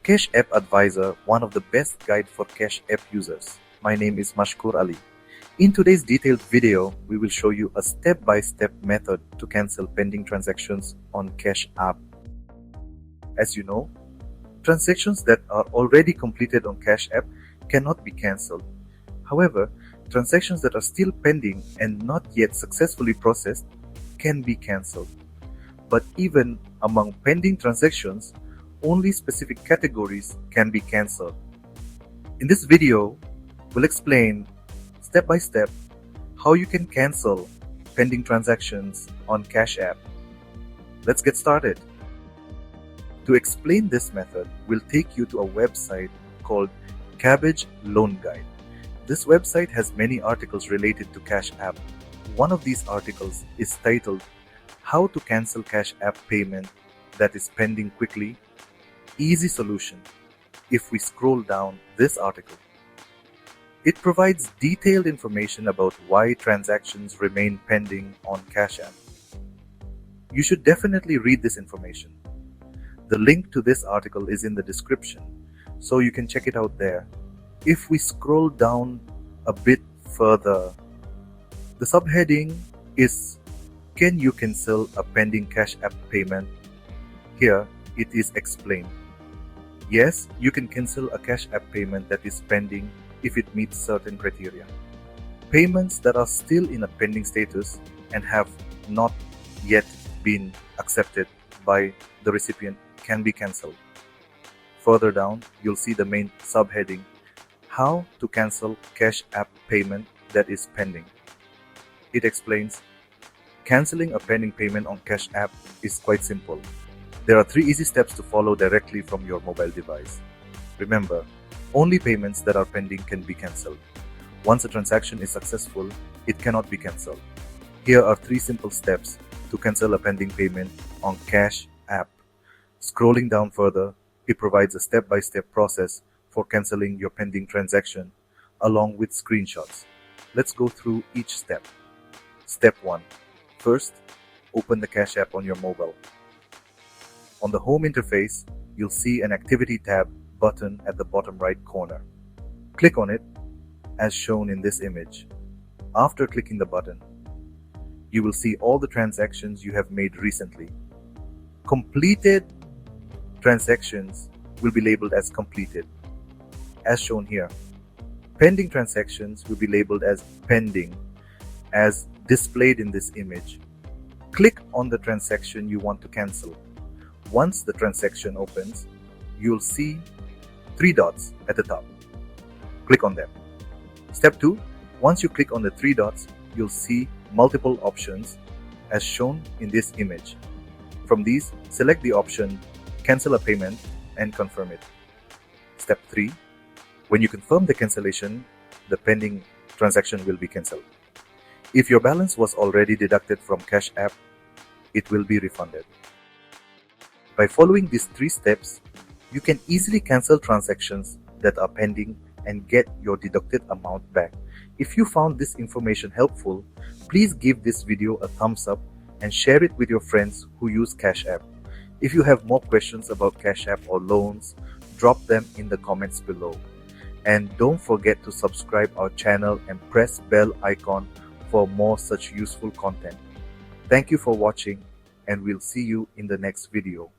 Cash App Advisor, one of the best guide for Cash App users. My name is Mashkoor Ali. In today's detailed video, we will show you a step-by-step method to cancel pending transactions on Cash App. As you know, transactions that are already completed on Cash App cannot be cancelled. However, transactions that are still pending and not yet successfully processed can be cancelled. But even among pending transactions, only specific categories can be cancelled. In this video, we'll explain step by step how you can cancel pending transactions on Cash App. Let's get started. To explain this method, we'll take you to a website called Kabbage Loan Guide. This website has many articles related to Cash App. One of these articles is titled How to Cancel Cash App Payment That is Pending Quickly. Easy solution. If we scroll down this article, it provides detailed information about why transactions remain pending on Cash App. You should definitely read this information. The link to this article is in the description, so you can check it out there. If we scroll down a bit further, the subheading is Can you cancel a pending Cash App payment? Here it is explained. Yes, you can cancel a Cash App payment that is pending if it meets certain criteria. Payments that are still in a pending status and have not yet been accepted by the recipient can be cancelled. Further down, you'll see the main subheading, How to Cancel Cash App Payment That is Pending. It explains, cancelling a pending payment on Cash App is quite simple. There are 3 easy steps to follow directly from your mobile device. Remember, only payments that are pending can be cancelled. Once a transaction is successful, it cannot be cancelled. Here are 3 simple steps to cancel a pending payment on Cash App. Scrolling down further, it provides a step-by-step process for cancelling your pending transaction along with screenshots. Let's go through each step. Step 1. First, open the Cash App on your mobile. On the home interface, you'll see an Activity tab button at the bottom right corner. Click on it as shown in this image. After clicking the button, you will see all the transactions you have made recently. Completed transactions will be labeled as completed, as shown here. Pending transactions will be labeled as pending, as displayed in this image. Click on the transaction you want to cancel. Once the transaction opens, you'll see 3 dots at the top. Click on them. Step 2. Once you click on the 3 dots, you'll see multiple options as shown in this image. From these, select the option Cancel a Payment and confirm it. Step 3. When you confirm the cancellation, the pending transaction will be cancelled. If your balance was already deducted from Cash App, it will be refunded. By following these 3 steps, you can easily cancel transactions that are pending and get your deducted amount back. If you found this information helpful, please give this video a thumbs up and share it with your friends who use Cash App. If you have more questions about Cash App or loans, drop them in the comments below. And don't forget to subscribe our channel and press bell icon for more such useful content. Thank you for watching, and we'll see you in the next video.